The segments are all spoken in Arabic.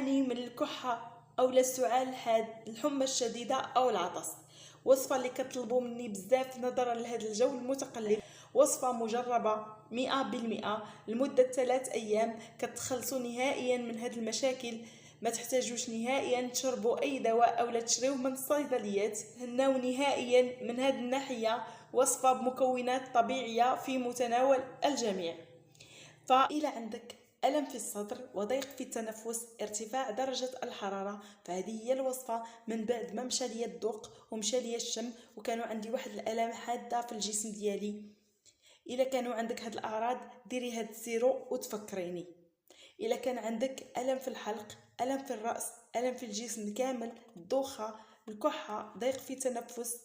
كتعاني من الكحة أو السعال الحاد، الحمى الشديدة أو العطس. وصفة اللي كتطلبوا مني بزاف نظرا لهذا الجو المتقلب. وصفة مجربة 100% لمدة 3 أيام كتخلصوا نهائيا من هذه المشاكل. ما تحتاجوش نهائيا تشربوا أي دواء أو لا تشريوه من الصيدليات. هناو نهائيا من هذه الناحية. وصفة بمكونات طبيعية في متناول الجميع. فإلى عندك ألم في الصدر وضيق في التنفس ارتفاع درجة الحرارة، فهذه هي الوصفة. من بعد ما مشى ليا الذوق ومشى ليا الشم وكانوا عندي واحد الآلام حادة في الجسم ديالي، إلا كانوا عندك هاد الأعراض ديري هاد السيرو وتفكريني. إلا كان عندك ألم في الحلق، ألم في الرأس، ألم في الجسم كامل، الدوخة، الكحة، ضيق في التنفس،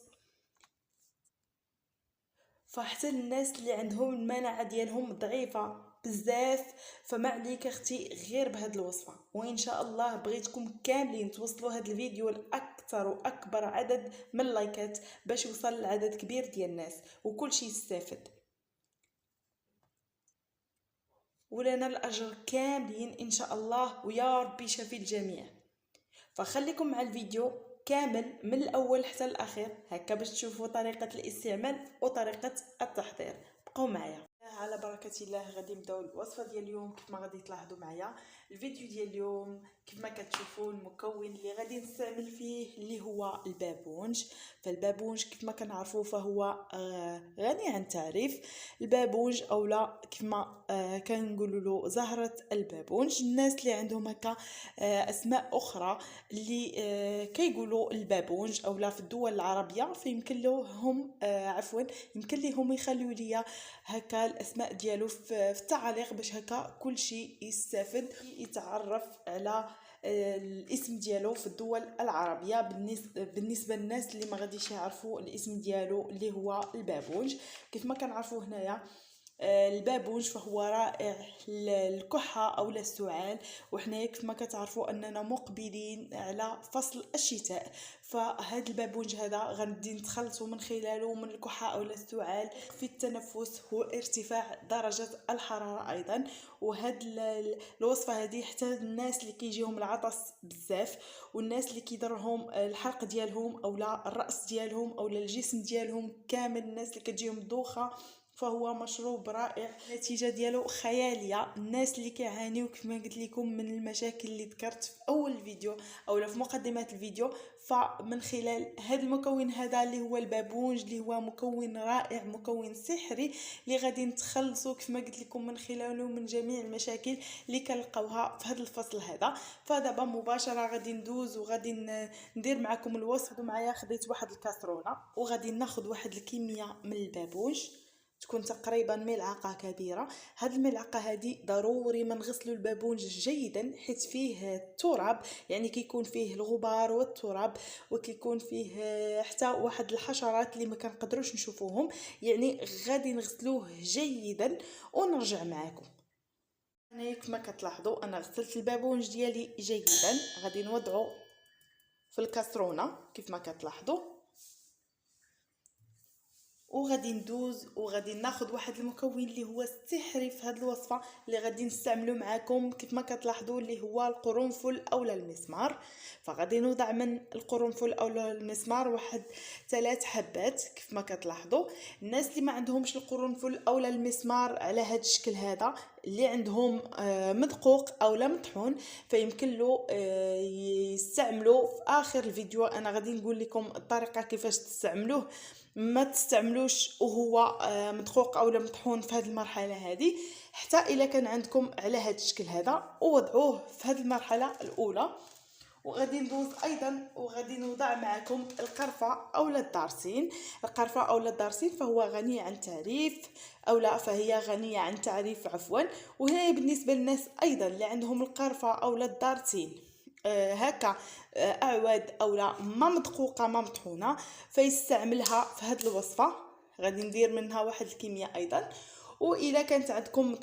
فحتى الناس اللي عندهم المناعه ديالهم ضعيفه بزاف، فما عليك اختي غير بهاد الوصفه. وان شاء الله بغيتكم كاملين توصلوا هاد الفيديو لاكثر واكبر عدد من اللايكات باش يوصل لعدد كبير ديال الناس وكل شيء يستافد، ولنا الاجر كاملين ان شاء الله، ويا ربي شافي الجميع. فخليكم مع الفيديو كامل من الاول حتى الاخير هكا باش تشوفوا طريقه الاستعمال وطريقه التحضير. بقوا معايا على بركه الله. غادي نبداو الوصفه ديال اليوم. كيف ما غادي تلاحظوا معايا الفيديو ديال اليوم، كيف ما كتشوفوا المكون اللي غادي نستعمل فيه اللي هو البابونج. فالبابونج كيف ما كنعرفوا فهو غني عن التعريف. البابونج اولا كيف ما كنقولوا له زهره البابونج. الناس اللي عندهم هكا اسماء اخرى اللي كيقولوا البابونج اولا في الدول العربيه، فيمكن لهم عفوا يمكن لهم يخليوا لي هكا الاسماء ديالو في التعليق باش هكا كل شيء يستافد يتعرف على الاسم ديالو في الدول العربيه. بالنسبه للناس اللي ما غاديش يعرفوا الاسم ديالو اللي هو البابونج، كيف ما كنعرفوا هنايا البابونج فهو رائع للكحة أو للسعال. وحنايا كيف ما كتعرفوا أننا مقبلين على فصل الشتاء، فهاد البابونج هذا غادي نتخلصوا من خلاله من الكحة أو السعال في التنفس وارتفاع درجة الحرارة أيضا. وهاد الوصفة هذه حتى الناس اللي كيجيهم العطس بزاف والناس اللي كيضرهم الحلق ديالهم أو لا الرأس ديالهم أو لا الجسم ديالهم كامل، الناس اللي كتجيهم الدوخة، فهو مشروب رائع. النتيجه ديالو خياليه. الناس اللي كيعانيو كيف ما قلت لكم من المشاكل اللي ذكرت في اول الفيديو او في مقدمه الفيديو، فمن خلال هذا المكون هذا اللي هو البابونج اللي هو مكون رائع مكون سحري اللي غادي نتخلصوا كيف ما قلت لكم من خلاله من جميع المشاكل اللي كنلقاوها في هذا الفصل هذا. فدابا مباشره غادي ندوز وغادي ندير معكم الوصفه. معايا خديت واحد الكاسرونه وغادي ناخذ واحد الكميه من البابونج تكون تقريبا ملعقه كبيره. هاد الملعقه هذه ضروري ما نغسلوا البابونج جيدا حيت فيه التراب، يعني كيكون فيه الغبار والتراب وكيكون فيه حتى واحد الحشرات اللي ما كنقدروش نشوفوهم، يعني غادي نغسلوه جيدا ونرجع معكم. انا كما كتلاحظوا انا غسلت البابونج ديالي جيدا. غادي نوضعه في الكاسرونه كيف ما كتلاحظوا، وغادي ندوز وغادي ناخذ واحد المكون اللي هو السحري في هذه الوصفه اللي غادي نستعملو معكم كيف ما كتلاحظوا اللي هو القرنفل اولا المسمار. فغادي نوضع من القرنفل اولا المسمار واحد 3 حبات كيف ما كتلاحظوا. الناس اللي ما عندهمش القرنفل اولا المسمار على هذا الشكل هذا اللي عندهم مدقوق اولا مطحون فيمكن له يستعملوا في اخر الفيديو. انا غادي نقول لكم الطريقه كيفاش تستعملوه، ما تستعملوش وهو مدقوق او مطحون في هذه المرحله هذه. حتى الا كان عندكم على هذا الشكل هذا ووضعوه في هذه المرحله الاولى. وغادي ندوز ايضا وغادي نوضع معكم القرفه اولا الدارسين. القرفه اولا الدارسين فهو غني عن تعريف او لا فهي غنيه عن تعريف عفوا. وهي بالنسبه للناس ايضا اللي عندهم القرفه اولا الدارسين هكا اعواد اولا ما مدقوقه ما مطحونه فيستعملها في هذه الوصفه. غادي ندير منها واحد الكميه ايضا. واذا كانت عندكم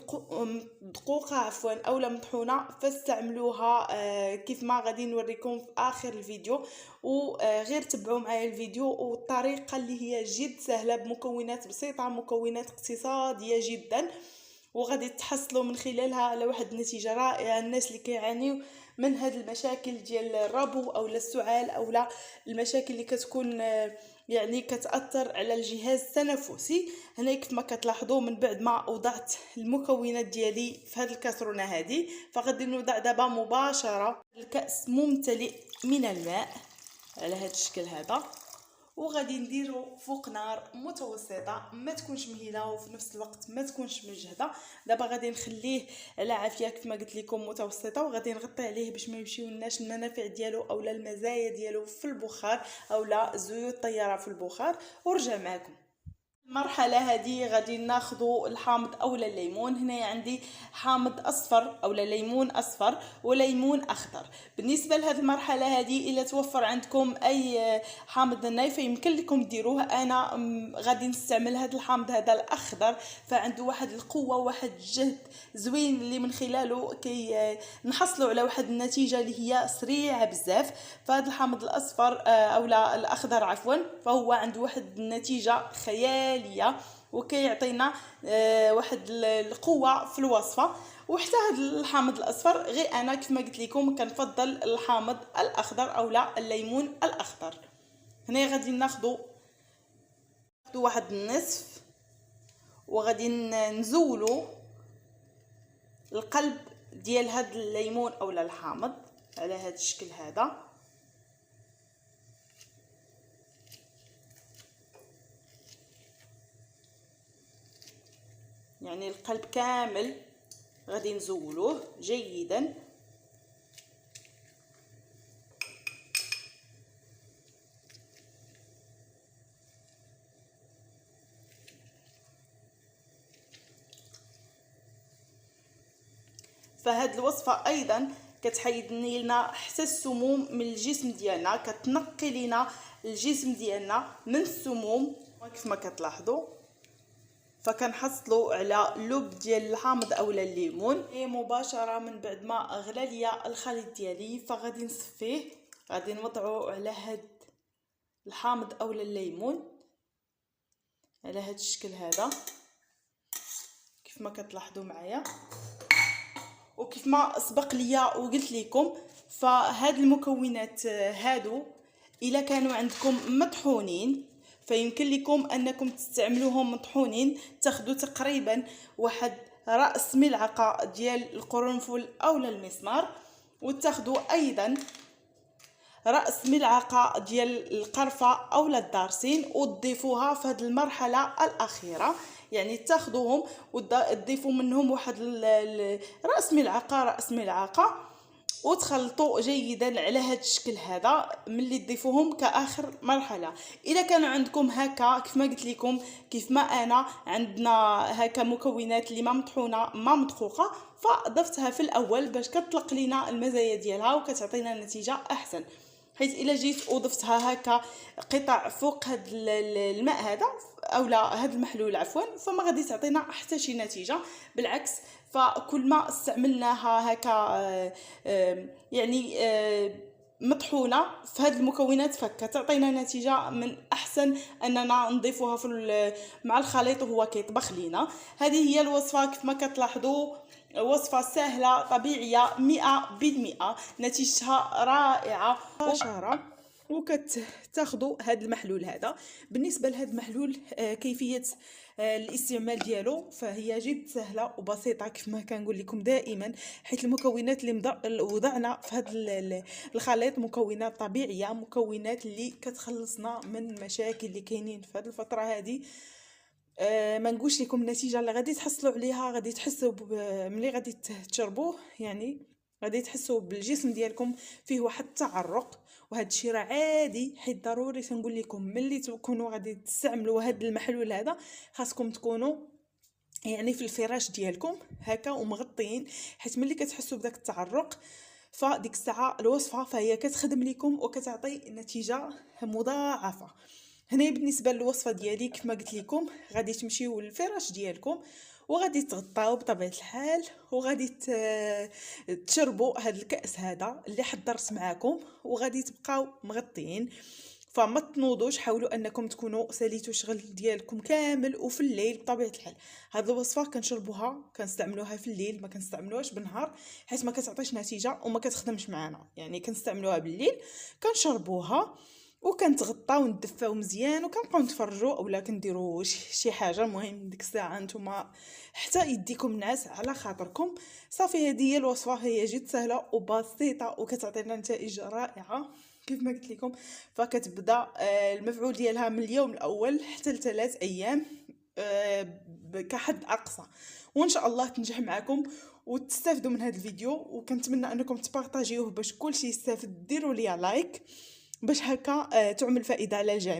مدقوقه عفوا اولا مطحونه فاستعملوها كيف ما غادي نوريكم في اخر الفيديو. وغير تبعوا معايا الفيديو والطريقه اللي هي جد سهله بمكونات بسيطه مكونات اقتصاديه جدا، وغادي تحصلوا من خلالها على واحد النتيجه رائعه. الناس اللي كيعانيو من هاد المشاكل ديال الربو او السعال او لا المشاكل اللي كتكون يعني كتاثر على الجهاز التنفسي. هنا كيف ما كتلاحظوا من بعد ما وضعت المكونات ديالي في هاد الكاسرونه هذه، فغادي نوضع دابا مباشره الكاس ممتلئ من الماء على هذا الشكل هذا، وغادي نديرو فوق نار متوسطه، ما تكونش مهيله وفي نفس الوقت ما تكونش مجهده. دابا غادي نخليه على عافيه كيف ما قلت لكم متوسطه، وغادي نغطي عليه باش ما يمشيولناش المنافع ديالو اولا المزايا ديالو في البخار اولا زيوت طياره في البخار. ورجع معكم المرحله هذه غادي ناخذوا الحامض اولا الليمون. هنا عندي حامض اصفر اولا ليمون اصفر وليمون اخضر. بالنسبه لهذه المرحله هذه الا توفر عندكم اي حامض ناي فيمكن لكم ديروه. انا غادي نستعمل هذا الحامض هذا الاخضر، فعنده واحد القوه واحد الجهد زوين اللي من خلاله كي نحصلوا على واحد النتيجه اللي هي سريعه بزاف. فهذا الحامض الاصفر اولا الاخضر عفوا فهو عنده واحد النتيجه خياليه وكيعطينا واحد القوه في الوصفه. وحتى هذا الحامض الاصفر غير انا كيف ما قلت لكم كنفضل الحامض الاخضر اولا الليمون الاخضر. هنا غادي ناخذ واحد النصف وغادي نزولوا القلب ديال هذا الليمون اولا الحامض على هذا الشكل هذا. يعني القلب كامل غادي نزولوه جيدا. فهاد الوصفه ايضا كتحيد لنا حتى السموم من الجسم ديالنا، كتنقي لنا الجسم ديالنا من السموم كيف ما كتلاحظوا. فكنحصلوا على لب ديال الحامض اولا الليمون مباشره. من بعد ما غلى ليا الخليط ديالي فغادي نصفيه، غادي نوضعه على هاد الحامض اولا الليمون على هاد الشكل هذا كيف ما كتلاحظوا معايا. وكيف ما سبق ليا وقلت لكم فهاد المكونات هادو الا كانوا عندكم مطحونين فيمكن لكم انكم تستعملوهم مطحونين. تاخذوا تقريبا واحد راس ملعقه ديال القرنفل اولا المسمار، وتاخذوا ايضا راس ملعقه ديال القرفه اولا الدارسين وتضيفوها في هذه المرحله الاخيره. يعني تاخذوهم وتضيفوا منهم واحد راس ملعقه وتخلطوا جيدا على هذا الشكل هذا ملي تضيفوهم كاخر مرحله. اذا كانوا عندكم هكا كيف ما قلت لكم كيف ما انا عندنا هكا مكونات اللي ما مطحونه ما مدقوقه فضفتها في الاول باش كتطلق لينا المزايا ديالها وكتعطينا نتيجه احسن. حيت الا جيت وضفتها هكا قطع فوق هذا الماء هذا اولا هذا المحلول عفوا فما غادي تعطينا حتى شي نتيجه، بالعكس. فكل ما استعملناها هكا يعني مطحونه في هذه المكونات فكتعطينا نتيجه من احسن اننا نضيفوها في مع الخليط وهو كيطبخ لينا. هذه هي الوصفه كيف ما كتلاحظوا وصفه سهله طبيعيه 100%، نتيجتها رائعه مباشره. وكتاخذوا هذا المحلول هذا. بالنسبه لهذا المحلول كيفيه الاستعمال ديالو فهي جد سهله وبسيطه كيف ما كنقول لكم دائما، حيت المكونات اللي وضعنا في هذا الخليط مكونات طبيعيه، مكونات اللي كتخلصنا من المشاكل اللي كاينين في هذه الفتره هذه. ما نقولش لكم النتيجه اللي غادي تحصلوا عليها، غادي تحسوا ملي غادي تشربوه يعني غادي تحسوا بالجسم ديالكم فيه واحد التعرق. وهذا الشيء راه عادي، حيت ضروري تنقول لكم ملي تكونوا غادي تستعملوا هذا المحلول هذا خاصكم تكونوا يعني في الفراش ديالكم هكا ومغطيين، حيت ملي كتحسوا بداك التعرق فديك الساعه الوصفه فهي كتخدم لكم وكتعطي نتيجه مضاعفه. هنا بالنسبه للوصفه ديالي كيف ما قلت لكم غادي تمشيو للفراش ديالكم وغادي تغطاو بطبيعه الحال وغادي تشربوا هذا الكاس هذا اللي حضرت معكم وغادي تبقاو مغطيين. فما تنوضوش، حاولوا انكم تكونوا ساليتوا الشغل ديالكم كامل وفي الليل. بطبيعه الحال هذه الوصفه كنشربوها كنستعملوها في الليل، ما كنستعملوهاش بالنهار حيت ما كتعطيش نتيجه وما كتخدمش معنا. يعني كنستعملوها بالليل، كنشربوها وكنتغطاو وندفاو مزيان وكنبقاو نتفرجوا اولا كنديروا شي حاجه. المهم ديك الساعه نتوما حتى يديكم نعاس على خاطركم. صافي هذه هي الوصفه، هي جد سهله وبسيطه وكتعطينا نتائج رائعه كيف ما قلت لكم. فكتبدا المفعول ديالها من اليوم الاول حتى ل3 ايام كحد اقصى، وان شاء الله تنجح معكم وتستافدوا من هذا الفيديو. وكنتمنى انكم تبارطاجيوه باش كلشي يستافد. ديروا لي لايك باش هكا تعمل فائده على الجميع.